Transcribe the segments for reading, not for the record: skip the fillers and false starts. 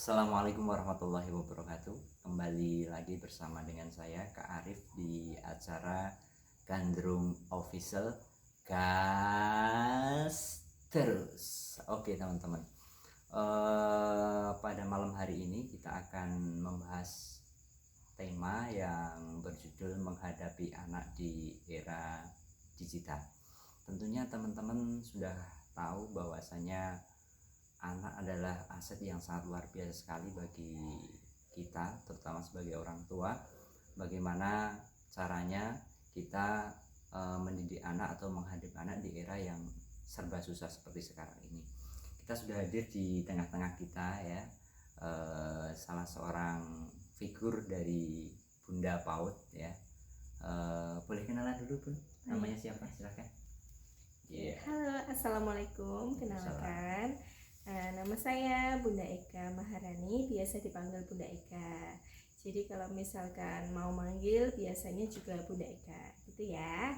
Assalamualaikum warahmatullahi wabarakatuh. Kembali lagi bersama dengan saya Kak Arif di acara Gandrung Official. Gas terus. Oke teman-teman, pada malam hari ini kita akan membahas tema yang berjudul menghadapi anak di era digital. Tentunya teman-teman sudah tahu bahwasanya anak adalah aset yang sangat luar biasa sekali bagi kita, terutama sebagai orang tua. Bagaimana caranya kita mendidik anak atau menghadapi anak di era yang serba susah seperti sekarang ini. Kita sudah hadir di tengah-tengah kita ya, salah seorang figur dari Bunda PAUD ya. Boleh kenalan dulu Bun, namanya siapa? Silakan. Halo, assalamualaikum. Kenalkan, nama saya Bunda Eka Maharani, biasa dipanggil Bunda Eka. Jadi kalau misalkan mau manggil biasanya juga Bunda Eka, gitu ya.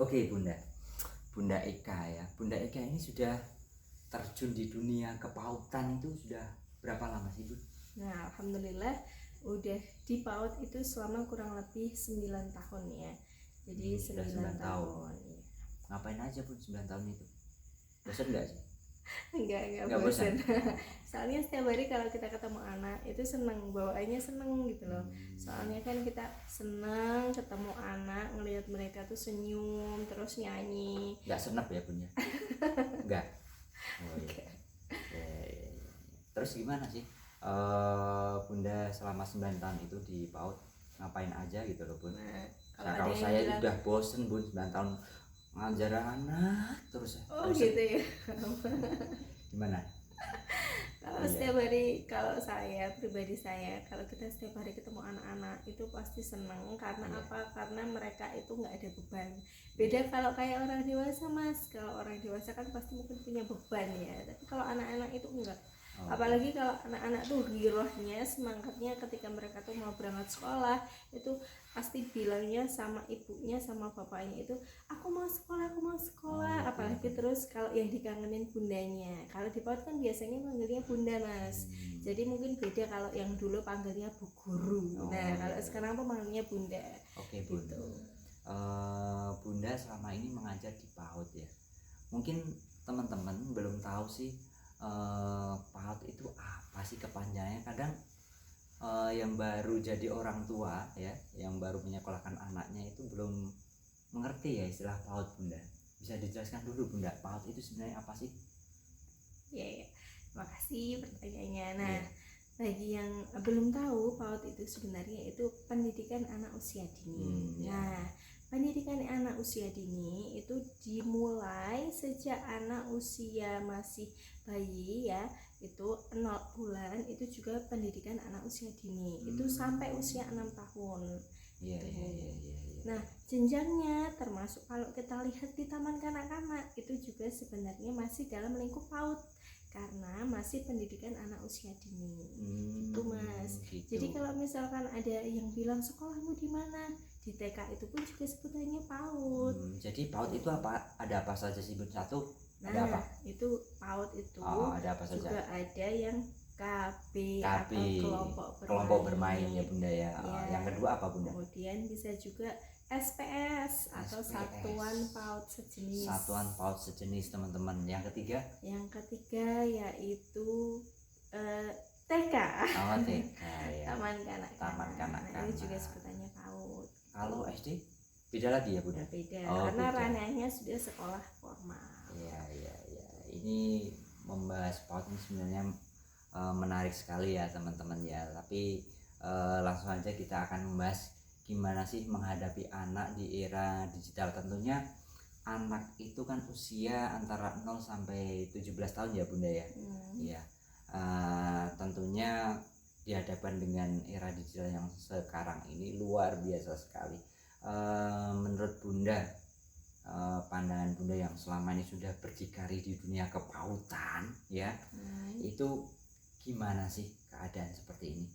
Oke Bunda Eka ya. Bunda Eka ini sudah terjun di dunia kepautan itu sudah berapa lama sih Bun? Nah, alhamdulillah udah di PAUD itu selama kurang lebih 9 tahun ya. Jadi Sudah 9 9 tahun. tahun. Ya. Ngapain aja Bun 9 tahun itu? Bosan nggak sih? Enggak bosan. Soalnya setiap hari kalau kita ketemu anak itu seneng, bawaannya seneng gitu loh. Soalnya kan kita seneng ketemu anak, ngelihat mereka tuh senyum terus nyanyi. Nggak senep ya Bun ya? Nggak. Oh, iya. Terus gimana sih Bunda selama 9 tahun itu di PAUD ngapain aja gitu loh Bun? Nah, Kalau saya udah bosen Bun 9 tahun ngajar anak terus. Oh bosen. Gitu ya. Gimana? Kalau setiap hari, kalau saya pribadi saya, kalau kita setiap hari ketemu anak-anak itu pasti seneng karena apa? Karena mereka itu nggak ada beban. Beda kalau kayak orang dewasa Mas. Kalau orang dewasa kan pasti mungkin punya beban ya. Tapi kalau anak-anak itu enggak. Apalagi kalau anak-anak tuh girohnya, semangatnya ketika mereka tuh mau berangkat sekolah itu pasti bilangnya sama ibunya sama bapaknya itu aku mau sekolah. Apalagi terus kalau yang dikangenin bundanya. Kalau di PAUD kan biasanya panggilnya bunda Mas. Jadi mungkin beda kalau yang dulu panggilnya bu guru. Nah kalau sekarang tuh panggilnya bunda. Oke Bun. Gitu. Bunda selama ini mengajar di PAUD ya. Mungkin teman-teman belum tahu sih PAUD itu apa sih kepanjangannya. Kadang yang baru jadi orang tua ya, yang baru menyekolahkan anaknya itu belum mengerti ya istilah PAUD Bunda. Bisa dijelaskan dulu Bunda, PAUD itu sebenarnya apa sih? Ya. Makasih pertanyaannya. Nah, bagi yang belum tahu, PAUD itu sebenarnya itu pendidikan anak usia dini. Nah, pendidikan anak usia dini itu dimulai sejak anak usia masih bayi ya, itu 0 bulan itu juga pendidikan anak usia dini. Itu sampai usia 6 tahun. Iya. Nah, jenjangnya termasuk kalau kita lihat di taman kanak-kanak itu juga sebenarnya masih dalam lingkup PAUD karena masih pendidikan anak usia dini. Itu Mas. Gitu. Jadi kalau misalkan ada yang bilang sekolahmu di mana? Di TK itu pun juga sebutannya PAUD. Jadi PAUD itu apa? Ada apa saja sih Bun? Satu, nah, ada apa? Itu PAUD itu ada apa saja? Juga ada yang KB atau kelompok bermain ya Bunda ya. Yang kedua apa Bunda? Kemudian bisa juga SPS atau satuan PAUD sejenis. Satuan PAUD sejenis teman-teman. Yang ketiga? Yang ketiga yaitu TK. TK ya. Taman kanak-kanak. Nah, ini juga sebutannya PAUD. Kalau SD beda lagi ya Bunda? Beda. Karena ranahnya sudah sekolah formal. Iya. Ini membahas PAUD ini sebenarnya menarik sekali ya teman-teman ya. Tapi langsung aja kita akan membahas gimana sih menghadapi anak di era digital. Tentunya anak itu kan usia antara 0 sampai 17 tahun ya Bunda ya. Iya. Tentunya dihadapkan dengan era digital yang sekarang ini luar biasa sekali. Menurut Bunda, pandangan Bunda yang selama ini sudah berdikari di dunia kepautan ya, itu gimana sih keadaan seperti ini?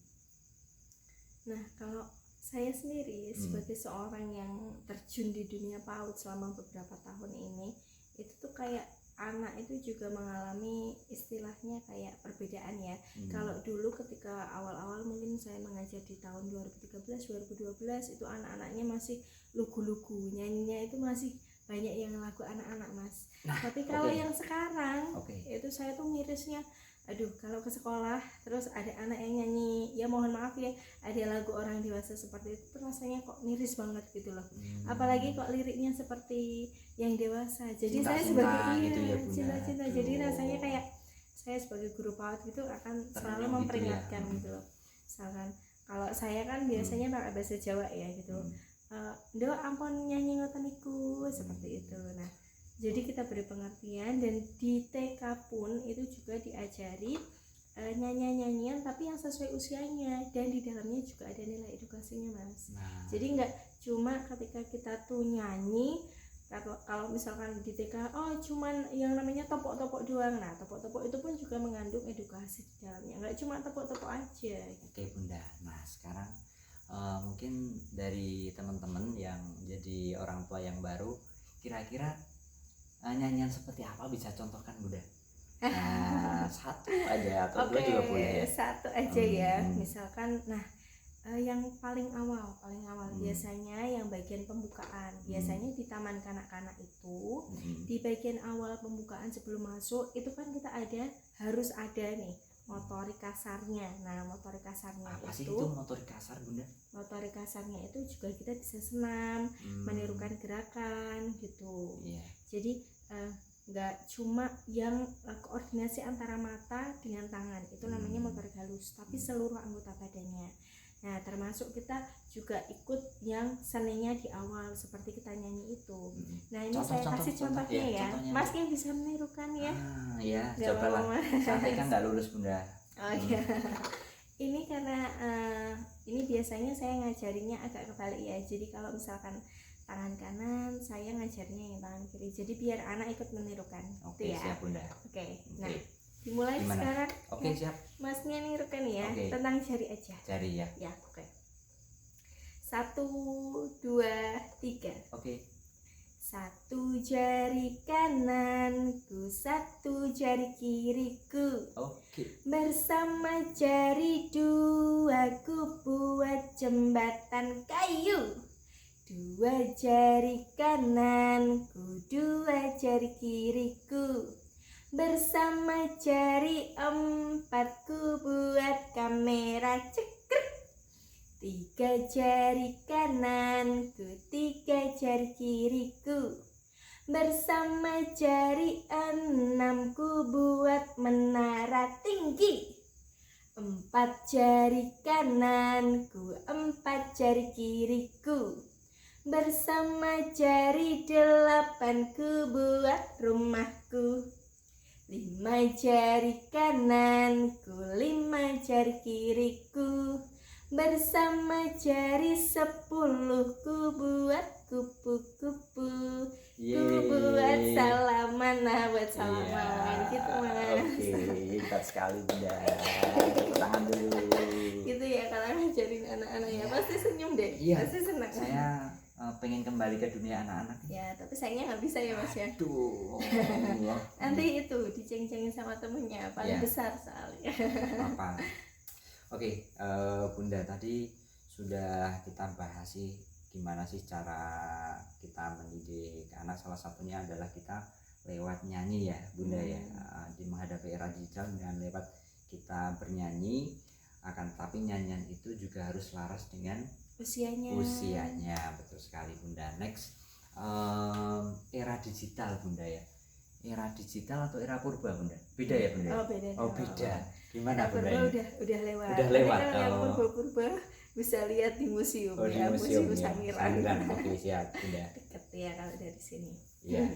Nah, kalau saya sendiri sebagai seorang yang terjun di dunia PAUD selama beberapa tahun ini, itu tuh kayak anak itu juga mengalami istilahnya kayak perbedaan ya. Kalau dulu ketika awal-awal mungkin saya mengajar di tahun 2013 2012 itu anak-anaknya masih lugu-lugu, nyanyinya itu masih banyak yang lagu anak-anak Mas. Tapi kalau yang sekarang itu saya tuh mirisnya, aduh kalau ke sekolah terus ada anak yang nyanyi, ya mohon maaf ya, ada lagu orang dewasa seperti itu rasanya kok miris banget gitu loh. Apalagi kok liriknya seperti yang dewasa. Jadi Cinta, saya sebagai gitu ya, cinta-cinta, jadi rasanya kayak saya sebagai guru PAUD gitu akan selalu memperingatkan gitu loh. Misalkan kalau saya kan biasanya pakai bahasa Jawa ya gitu. Ndok ampun nyanyi ngoten niku seperti itu. Nah, jadi kita beri pengertian, dan di TK pun itu juga diajari nyanyian-nyanyian tapi yang sesuai usianya, dan di dalamnya juga ada nilai edukasinya Mas. Jadi nggak cuma ketika kita tuh nyanyi, kalau misalkan di TK cuman yang namanya topok-topok doang. Nah topok-topok itu pun juga mengandung edukasi di dalamnya, nggak cuma topok-topok aja. Oke Bunda, nah sekarang mungkin dari teman-teman yang jadi orang tua yang baru, kira-kira nyanyian seperti apa bisa contohkan Bunda? Nah, satu aja atau dua juga boleh. Satu aja ya, misalkan yang paling awal biasanya yang bagian pembukaan. Biasanya di taman kanak-kanak itu di bagian awal pembukaan sebelum masuk itu kan kita harus ada nih motorik kasarnya. Nah motorik kasarnya apa sih itu motorik kasar Bunda? Motorik kasarnya itu juga kita bisa senam, menirukan gerakan gitu. Jadi nggak cuma yang koordinasi antara mata dengan tangan, itu namanya motorik halus, tapi seluruh anggota badannya. Nah termasuk kita juga ikut yang seninya di awal seperti kita nyanyi itu. Nah ini saya kasih contohnya ya, Mas yang bisa menirukan ya. Ya cobalah, sampai kan nggak lulus Bunda. Ya ini karena ini biasanya saya ngajarinya agak kebalik ya. Jadi kalau misalkan tangan kanan, saya ngajarnya yang tangan kiri. Jadi biar anak ikut menirukan. Oke, ya. Siap Bunda. Oke. Nah, dimulai sekarang. Oke, siap. Masnya nirukan ya, tentang jari aja. Jari ya. Ya, oke. 1, 2, 3. Oke. 1 jari kananku, 1 jari kiriku. Oke. Bersama jari 2 ku buat jembatan kayu. 2 jari kananku, 2 jari kiriku. Bersama jari 4 ku buat kamera cekrek. 3 jari kananku, 3 jari kiriku. Bersama jari 6 ku buat menara tinggi. 4 jari kananku, 4 jari kiriku. Bersama jari 8 ku buat rumahku. 5 jari kananku, 5 jari kiriku. Bersama jari 10 ku buat kupu-kupu. Ku buat salaman, buat salaman gitu Mas. Oke, hebat sekali Bunda. Tepuk tangan dulu. Gitu ya kalau ngajarin anak-anak ya, pasti senyum deh. Pasti senang. Saya pengen kembali ke dunia anak-anak. Ya, tapi sayangnya nggak bisa ya Mas ya. Aduh. Nanti itu diceng-cengin sama temennya, paling besar soalnya. Apa? Oke, Bunda, tadi sudah kita bahas sih gimana sih cara kita mendidik anak. Salah satunya adalah kita lewat nyanyi ya Bunda ya, di menghadapi era digital dengan lewat kita bernyanyi. Akan tapi nyanyian itu juga harus laras dengan usianya. Betul sekali Bunda. Next, era digital Bunda ya. Era digital atau era purba Bunda? Beda ya Bunda? Oh beda. Gimana Bunda? Udah lewat. Udah lewat. Kalau purba bisa lihat di museum ya, museum Sangiran. Oke, siap Bunda. Deket ya kalau dari sini. Iya.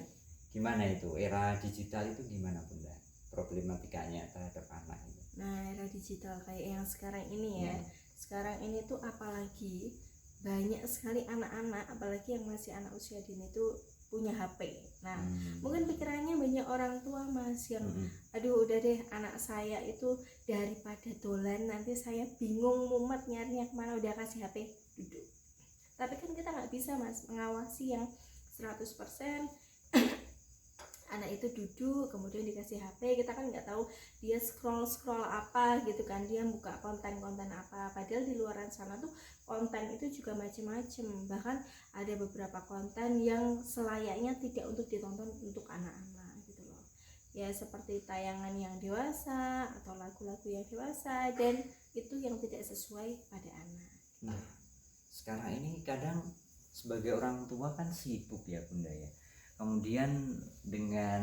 Gimana itu? Era digital itu gimana Bunda? Problematikanya terhadap anak itu. Nah, era digital kayak yang sekarang ini ya. Sekarang ini tuh apalagi banyak sekali anak-anak, apalagi yang masih anak usia dini tuh punya HP. Nah, mungkin pikirannya banyak orang tua Mas yang aduh udah deh anak saya itu daripada dolan nanti saya bingung mumet nyarinya kemana, udah kasih HP duduk. Tapi kan kita nggak bisa Mas mengawasi yang 100% anak itu duduk kemudian dikasih HP, kita kan nggak tahu dia scroll apa gitu kan, dia buka konten apa, padahal di luar sana tuh konten itu juga macem-macem, bahkan ada beberapa konten yang selayaknya tidak untuk ditonton untuk anak-anak gitu loh ya, seperti tayangan yang dewasa atau lagu-lagu yang dewasa, dan itu yang tidak sesuai pada anak. Nah, sekarang ini kadang sebagai orang tua kan sibuk ya Bunda ya, kemudian dengan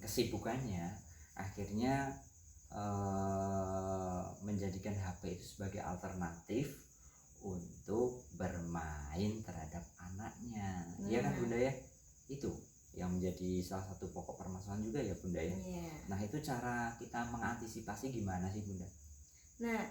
kesibukannya akhirnya menjadikan HP itu sebagai alternatif untuk bermain terhadap anaknya. Iya kan Bunda ya, itu yang menjadi salah satu pokok permasalahan juga ya Bunda ya. Nah itu cara kita mengantisipasi gimana sih Bunda? Nah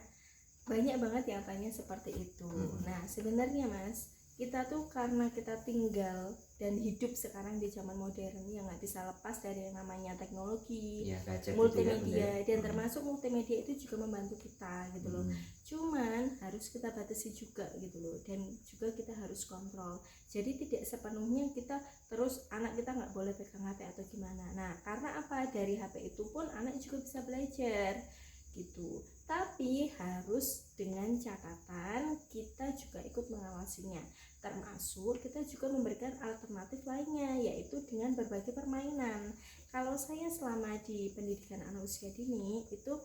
banyak banget yang tanya seperti itu. Nah sebenarnya Mas, kita tuh karena kita tinggal dan hidup sekarang di zaman modern yang nggak bisa lepas dari yang namanya teknologi, ya, multimedia, dan termasuk multimedia itu juga membantu kita gitu loh. Cuman harus kita batasi juga gitu loh, dan juga kita harus kontrol. Jadi tidak sepenuhnya kita terus anak kita nggak boleh pegang HP atau gimana. Nah karena apa, dari HP itu pun anak juga bisa belajar gitu, tapi harus dengan catatan kita juga ikut mengawasinya, termasuk kita juga memberikan alternatif lainnya, yaitu dengan berbagai permainan. Kalau saya selama di pendidikan anak usia dini itu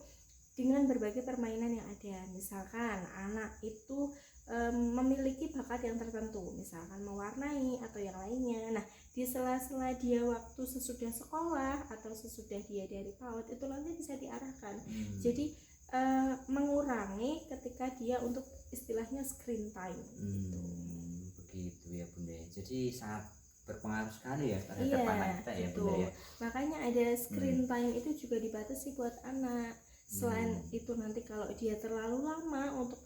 dengan berbagai permainan yang ada, misalkan anak itu memiliki bakat yang tertentu, misalkan mewarnai atau yang lainnya. Nah di sela-sela dia waktu sesudah sekolah atau sesudah dia dari PAUD itu nanti bisa diarahkan. Jadi mengurangi ketika dia untuk istilahnya screen time gitu. Begitu ya Bunda. Jadi sangat berpengaruh sekali ya terhadap anak kita ya Bunda ya. Makanya ada screen time itu juga dibatasi buat anak. Selain itu nanti kalau dia terlalu lama untuk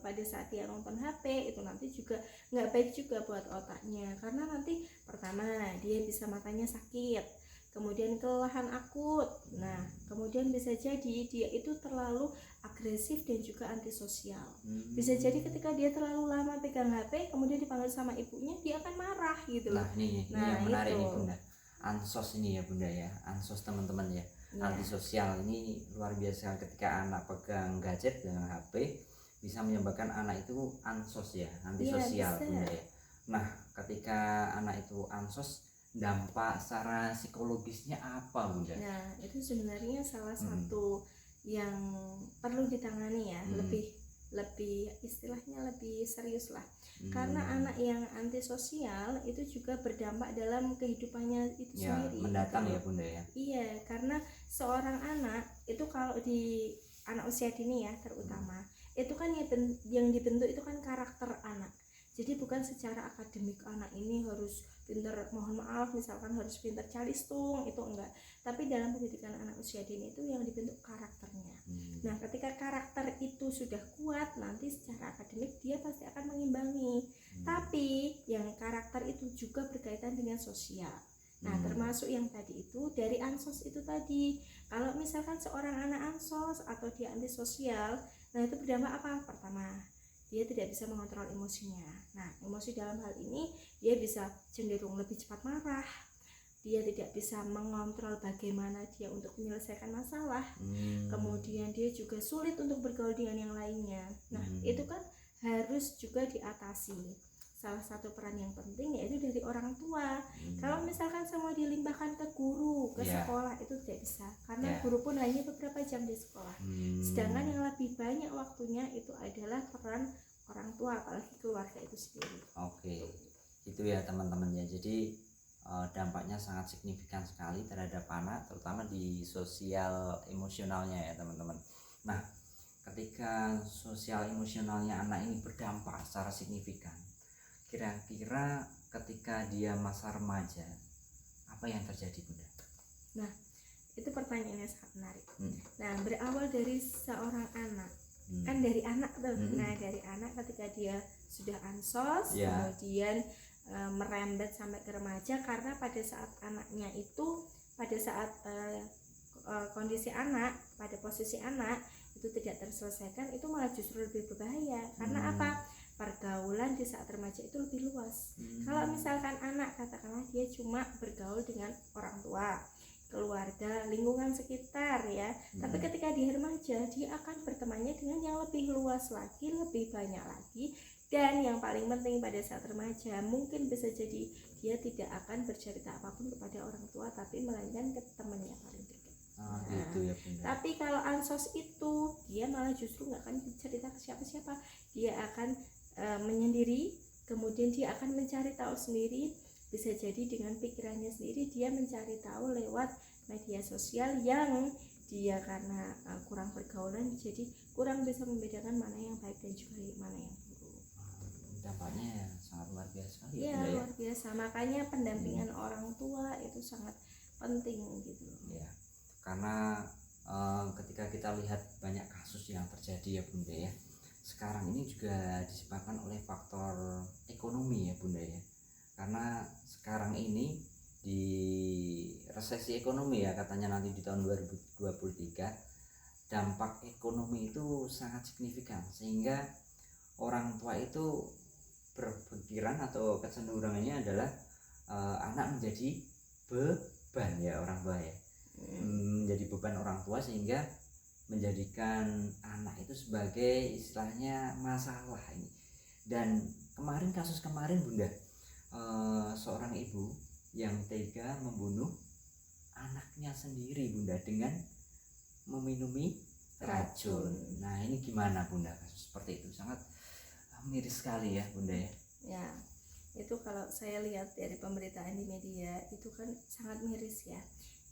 pada saat dia nonton HP itu nanti juga nggak baik juga buat otaknya, karena nanti pertama dia bisa matanya sakit, kemudian kelelahan akut. Nah kemudian bisa jadi dia itu terlalu agresif dan juga antisosial. Bisa jadi ketika dia terlalu lama pegang HP kemudian dipanggil sama ibunya, dia akan marah gitu. Nah ini yang menarik nih Bunda, ansos ini ya Bunda ya, ansos teman-teman ya. Antisosial ini luar biasa, ketika anak pegang gadget dengan HP bisa menyebabkan anak itu ansos ya, antisosial Bunda ya. Nah ketika anak itu ansos, dampak secara psikologisnya apa Bunda? Nah itu sebenarnya salah satu yang perlu ditangani ya, lebih istilahnya lebih serius lah, karena anak yang antisosial itu juga berdampak dalam kehidupannya itu sendiri mendatang gitu. Ya Bunda ya. Iya, karena seorang anak itu kalau di anak usia dini ya terutama itu kan yang dibentuk itu kan karakter anak. Jadi bukan secara akademik anak ini harus pinter, mohon maaf misalkan harus pinter calistung, itu enggak, tapi dalam pendidikan anak usia dini itu yang dibentuk karakternya. Nah ketika karakter itu sudah kuat, nanti secara akademik dia pasti akan mengimbangi. Tapi yang karakter itu juga berkaitan dengan sosial. Nah termasuk yang tadi itu dari ansos itu tadi, kalau misalkan seorang anak ansos atau dia antisosial, nah itu berdampak apa? Pertama, dia tidak bisa mengontrol emosinya. Nah emosi dalam hal ini dia bisa cenderung lebih cepat marah, dia tidak bisa mengontrol bagaimana dia untuk menyelesaikan masalah, kemudian dia juga sulit untuk bergaul dengan yang lainnya. Nah itu kan harus juga diatasi. Salah satu peran yang penting yaitu dari orang tua. Kalau misalkan semua dilimpahkan ke guru, ke sekolah, itu tidak bisa, karena guru pun hanya beberapa jam di sekolah. Sedangkan yang lebih banyak waktunya itu adalah peran orang tua, apalagi keluarga itu sendiri. Oke, itu ya teman-teman ya. Jadi dampaknya sangat signifikan sekali terhadap anak, terutama di sosial emosionalnya ya teman-teman. Nah ketika sosial emosionalnya anak ini berdampak secara signifikan, kira-kira ketika dia masa remaja apa yang terjadi Bunda? Nah itu pertanyaannya sangat menarik. Nah berawal dari seorang anak, kan dari anak tuh. Nah dari anak ketika dia sudah ansos, kemudian merembet sampai ke remaja, karena pada saat anaknya itu, pada saat kondisi anak, pada posisi anak itu tidak terselesaikan, itu malah justru lebih berbahaya. Karena apa? pergaulan di saat remaja itu lebih luas. Kalau misalkan anak katakanlah dia cuma bergaul dengan orang tua, keluarga, lingkungan sekitar ya, tapi ketika di remaja dia akan bertemannya dengan yang lebih luas lagi, lebih banyak lagi. Dan yang paling penting pada saat remaja mungkin bisa jadi dia tidak akan bercerita apapun kepada orang tua, tapi melainkan ke temannya paling dekat. Gitu ya Bunda. Tapi kalau ansos itu dia malah justru nggak akan cerita ke siapa-siapa, dia akan menyendiri, kemudian dia akan mencari tahu sendiri, bisa jadi dengan pikirannya sendiri dia mencari tahu lewat media sosial yang dia karena kurang pergaulan jadi kurang bisa membedakan mana yang baik dan juga mana yang buruk. Dampaknya sangat luar biasa sekali ya, Bunda, luar biasa, makanya pendampingan orang tua itu sangat penting gitu ya. Karena ketika kita lihat banyak kasus yang terjadi ya Bunda ya, sekarang ini juga disebabkan oleh faktor ekonomi ya Bunda ya. Karena sekarang ini di resesi ekonomi ya katanya nanti di tahun 2023 dampak ekonomi itu sangat signifikan, sehingga orang tua itu berpikiran atau kecenderungannya adalah anak menjadi beban ya orang tua ya, menjadi beban orang tua, sehingga menjadikan anak itu sebagai istilahnya masalah ini. Dan kasus kemarin Bunda, seorang ibu yang tega membunuh anaknya sendiri Bunda dengan meminumi racun. Nah ini gimana Bunda, kasus seperti itu sangat miris sekali ya Bunda ya. Ya, itu kalau saya lihat dari pemberitaan di media itu kan sangat miris ya.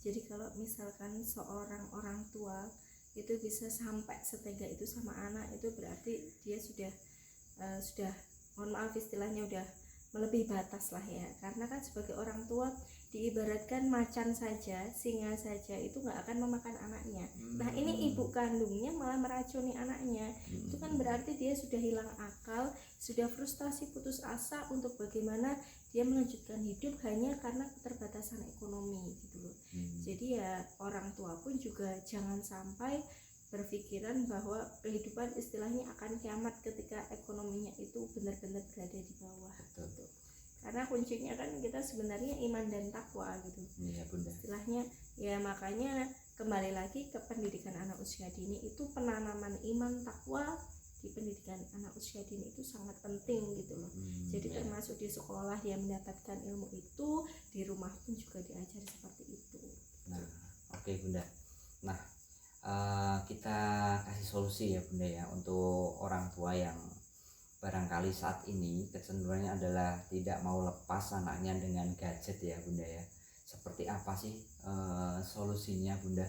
Jadi kalau misalkan seorang orang tua itu bisa sampai setega itu sama anak, itu berarti dia sudah mohon maaf istilahnya udah melebihi batas lah ya. Karena kan sebagai orang tua diibaratkan macan saja, singa saja itu nggak akan memakan anaknya. Nah ini ibu kandungnya malah meracuni anaknya, itu kan berarti dia sudah hilang akal, sudah frustasi, putus asa untuk bagaimana dia melanjutkan hidup hanya karena keterbatasan ekonomi gitu loh. Jadi ya orang tua pun juga jangan sampai berpikiran bahwa kehidupan istilahnya akan kiamat ketika ekonominya itu benar-benar berada di bawah. Gitu. Karena kuncinya kan kita sebenarnya iman dan takwa gitu. Iya Bunda. Istilahnya ya, makanya kembali lagi ke pendidikan anak usia dini itu penanaman iman takwa di pendidikan anak usia dini itu sangat penting gitu loh. Jadi termasuk di sekolah dia mendapatkan ilmu itu, di rumah pun juga diajari seperti itu. Nah, oke Bunda. Nah, kita kasih solusi ya Bunda ya untuk orang tua yang barangkali saat ini kecenderungannya adalah tidak mau lepas anaknya dengan gadget ya Bunda ya. Seperti apa sih solusinya Bunda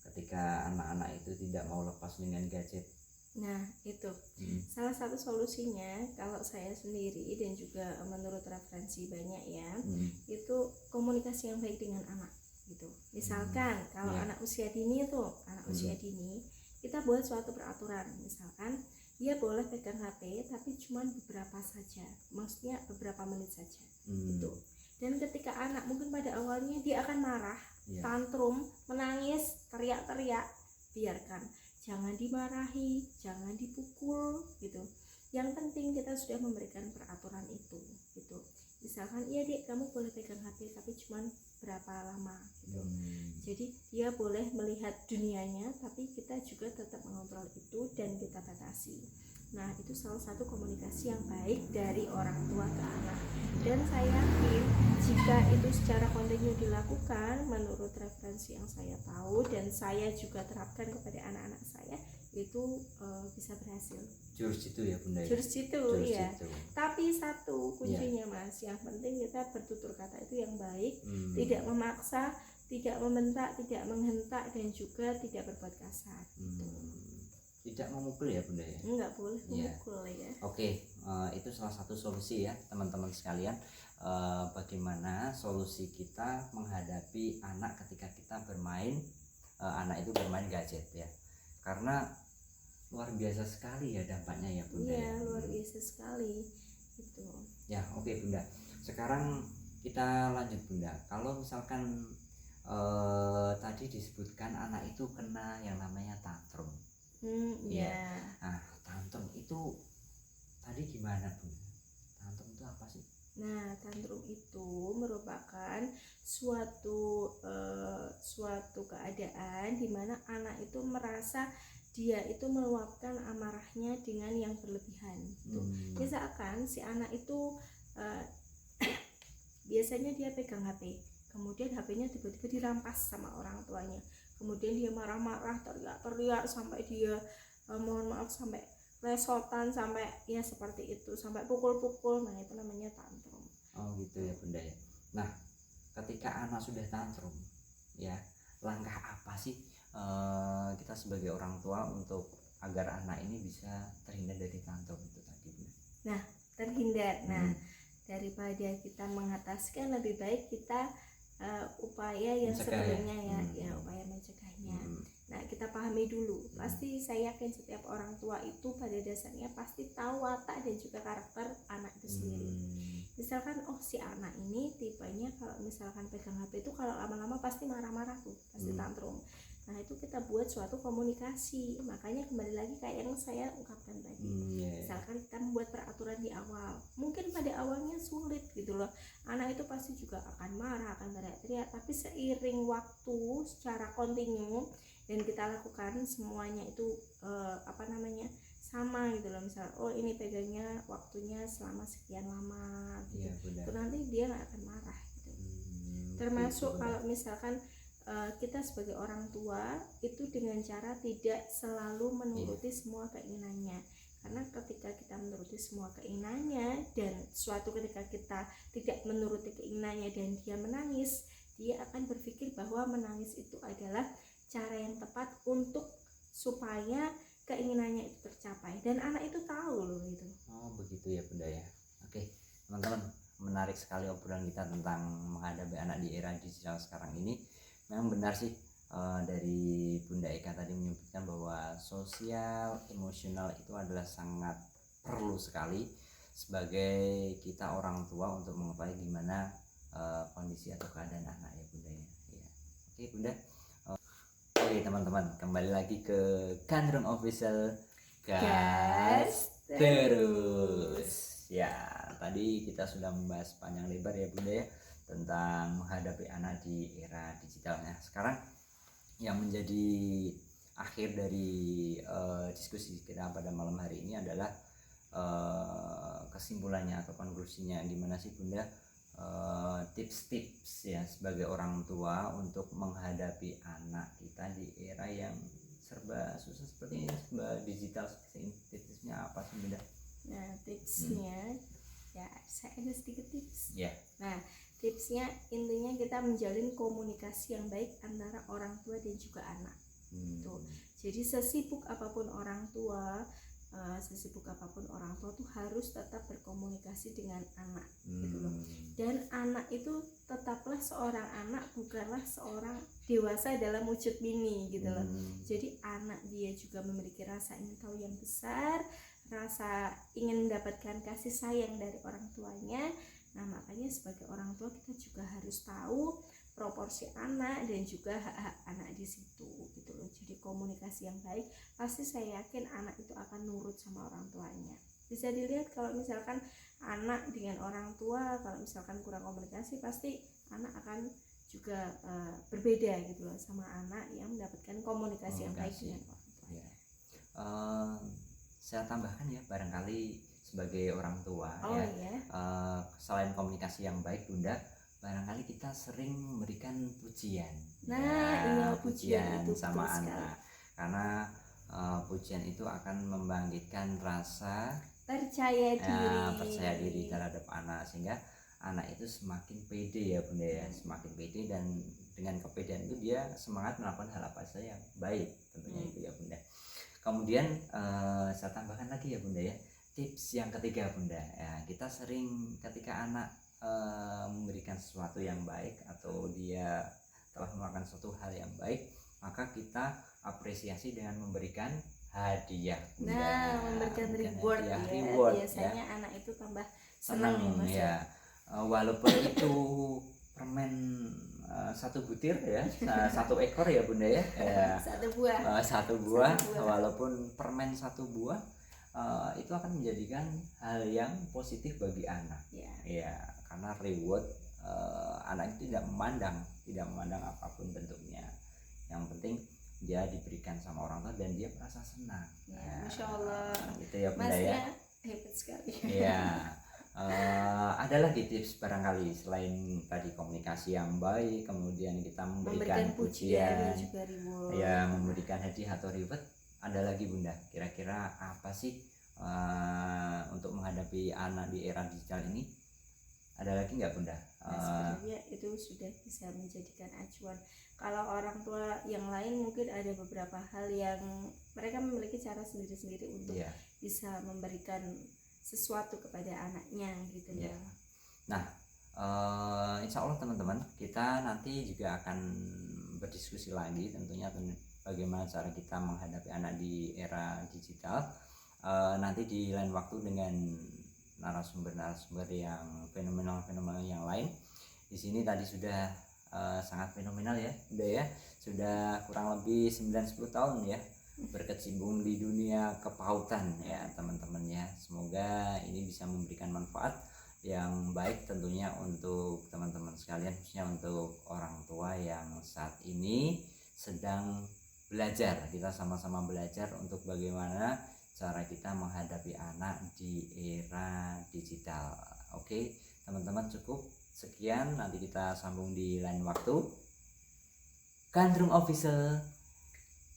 ketika anak-anak itu tidak mau lepas dengan gadget? Nah itu salah satu solusinya kalau saya sendiri dan juga menurut referensi banyak ya, itu komunikasi yang baik dengan anak gitu. Misalkan kalau anak usia dini usia dini kita buat suatu peraturan, misalkan dia boleh pegang HP tapi cuma beberapa saja, maksudnya beberapa menit saja gitu. Dan ketika anak mungkin pada awalnya dia akan marah, tantrum, menangis, teriak-teriak, biarkan, jangan dimarahi, jangan dipukul gitu. Yang penting kita sudah memberikan peraturan itu gitu. Misalkan iya Dik, kamu boleh pegang HP tapi cuma berapa lama gitu. Jadi dia boleh melihat dunianya, tapi kita juga tetap mengontrol itu dan kita batasi. Nah itu salah satu komunikasi yang baik dari orang tua ke anak. Dan saya yakin jika itu secara kontinu dilakukan, menurut referensi yang saya tahu dan saya juga terapkan kepada anak-anak saya, itu bisa berhasil. Jurus itu ya Bunda ya? Jurus itu, iya. Tapi satu kuncinya Mas, yang penting kita bertutur kata itu yang baik, tidak memaksa, tidak membentak, tidak menghentak, dan juga tidak berbuat kasar. Tidak memukul ya Bunda ya? Enggak boleh memukul ya. Oke, itu salah satu solusi ya teman-teman sekalian. Bagaimana solusi kita menghadapi anak ketika kita bermain, anak itu bermain gadget ya. Karena luar biasa sekali ya dampaknya ya Bunda. Iya, luar biasa sekali itu. Ya, oke Bunda. Sekarang kita lanjut Bunda. Kalau misalkan tadi disebutkan anak itu kena yang namanya tantrum. Iya. Nah, tantrum itu tadi gimana keadaan di mana anak itu merasa dia itu meluapkan amarahnya dengan yang berlebihan gitu. Misalkan si anak itu biasanya dia pegang HP, kemudian HP-nya tiba-tiba dirampas sama orang tuanya, kemudian dia marah-marah, teriak-teriak sampai dia mohon maaf sampai lesotan, sampai ya seperti itu, sampai pukul-pukul. Nah itu namanya tantrum. Oh gitu ya Bunda ya. Nah ketika anak sudah tantrum ya, langkah apa sih kita sebagai orang tua untuk agar anak ini bisa terhindar dari tantrum itu tadi Bunda? Nah terhindar, nah daripada kita mengataskan, lebih baik kita upaya yang sebelumnya ya upaya mencegahnya. Nah kita pahami dulu, pasti saya yakin setiap orang tua itu pada dasarnya pasti tahu watak dan juga karakter anak itu sendiri. Misalkan si anak ini tipenya kalau misalkan pegang HP itu kalau lama-lama pasti marah-marah tuh, pasti tantrum. Nah itu kita buat suatu komunikasi, makanya kembali lagi kayak yang saya ungkapkan tadi. Misalkan kita membuat peraturan di awal, mungkin pada awalnya sulit gitu loh, anak itu pasti juga akan marah, akan teriak-teriak, tapi seiring waktu secara kontinu dan kita lakukan semuanya itu sama gitu loh, misal ini pegangnya waktunya selama sekian lama gitu, itu nanti dia nggak akan marah gitu. Termasuk kalau misalkan kita sebagai orang tua itu dengan cara tidak selalu menuruti semua keinginannya, karena ketika kita menuruti semua keinginannya dan suatu ketika kita tidak menuruti keinginannya dan dia menangis, dia akan berpikir bahwa menangis itu adalah cara yang tepat untuk supaya keinginannya itu tercapai, dan anak itu tahu loh itu. Oh begitu ya Bunda ya. Oke teman-teman, menarik sekali obrolan kita tentang menghadapi anak di era digital sekarang ini. Memang benar sih dari Bunda Eka tadi menyebutkan bahwa sosial emosional itu adalah sangat perlu sekali sebagai kita orang tua untuk mengetahui gimana kondisi atau keadaan anak ya Bunda ya. Oke Bunda. Oke teman-teman, kembali lagi ke Gandrung Official, gas terus. Ya tadi kita sudah membahas panjang lebar ya Bunda ya tentang menghadapi anak di era digitalnya. Sekarang yang menjadi akhir dari diskusi kita pada malam hari ini adalah kesimpulannya atau konklusinya, gimana sih Bunda tips-tips ya sebagai orang tua untuk menghadapi anak kita di era yang serba susah seperti ini, serba digital seperti ini. Tipsnya apa sih Bunda? Nah tipsnya ya saya ada sedikit tips. Nah tipsnya intinya kita menjalin komunikasi yang baik antara orang tua dan juga anak. Tuh. Jadi sesibuk apapun orang tua tuh harus tetap berkomunikasi dengan anak gitu loh. Dan anak itu tetaplah seorang anak, bukanlah seorang dewasa dalam wujud mini gitu loh. Jadi anak dia juga memiliki rasa ingin tahu yang besar, rasa ingin mendapatkan kasih sayang dari orang tuanya. Nah makanya sebagai orang tua kita juga harus tahu proporsi anak dan juga hak-hak anak di situ gitu loh. Jadi komunikasi yang baik, pasti saya yakin anak itu akan nurut sama orang tuanya. Bisa dilihat kalau misalkan anak dengan orang tua, kalau misalkan kurang komunikasi, pasti anak akan juga berbeda gitu loh sama anak yang mendapatkan komunikasi yang baik dengan orang tuanya. Saya tambahkan ya, barangkali sebagai orang tua selain komunikasi yang baik Bunda, barangkali kita sering memberikan pujian. Pujian itu sama anak, karena pujian itu akan membangkitkan rasa percaya diri terhadap anak, sehingga anak itu semakin pede ya Bunda ya, semakin pede, dan dengan kepedean itu dia semangat melakukan hal apa saja yang baik tentunya itu ya Bunda. Kemudian saya tambahkan lagi ya Bunda ya, tips yang ketiga Bunda ya, kita sering ketika anak memberikan sesuatu yang baik atau dia telah melakukan suatu hal yang baik, maka kita apresiasi dengan memberikan hadiah. Memberikan reward ya. Biasanya anak itu tambah senang ya. Walaupun itu permen satu butir ya, satu ekor ya Bunda ya. Satu buah. Walaupun permen satu buah, itu akan menjadikan hal yang positif bagi anak. Ya, karena reward anak itu tidak memandang apapun bentuknya. yang penting dia diberikan sama orang tua dan dia merasa senang. Ya, Masya Allah, gitu ya Bunda ya. Masnya hebat sekali. Iya. Ada lagi tips barangkali selain tadi komunikasi yang baik, kemudian kita memberikan pujian, juga reward. ya memberikan hadiah atau reward, ada lagi Bunda kira-kira apa sih untuk menghadapi anak di era digital ini, ada lagi nggak Bunda? Nah, sebenarnya itu sudah bisa menjadikan acuan. Kalau orang tua yang lain mungkin ada beberapa hal yang mereka memiliki cara sendiri-sendiri untuk bisa memberikan sesuatu kepada anaknya gitu ya. Nah, insya Allah teman-teman kita nanti juga akan berdiskusi lagi tentunya bagaimana cara kita menghadapi anak di era digital, nanti di lain waktu dengan narasumber yang fenomenal yang lain. Di sini tadi sudah sangat fenomenal ya Bunda ya, sudah kurang lebih 9-10 tahun ya berkecimpung di dunia kepautan ya teman-teman ya. Semoga ini bisa memberikan manfaat yang baik tentunya untuk teman-teman sekalian, khususnya untuk orang tua yang saat ini sedang belajar. Kita sama-sama belajar untuk bagaimana cara kita menghadapi anak di era digital. Oke teman-teman, cukup sekian, nanti kita sambung di lain waktu. Gandrung Official,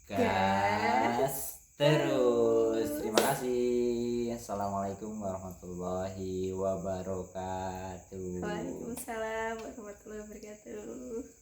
gas terus. Terima kasih. Assalamualaikum warahmatullahi wabarakatuh. Waalaikumsalam warahmatullahi wabarakatuh.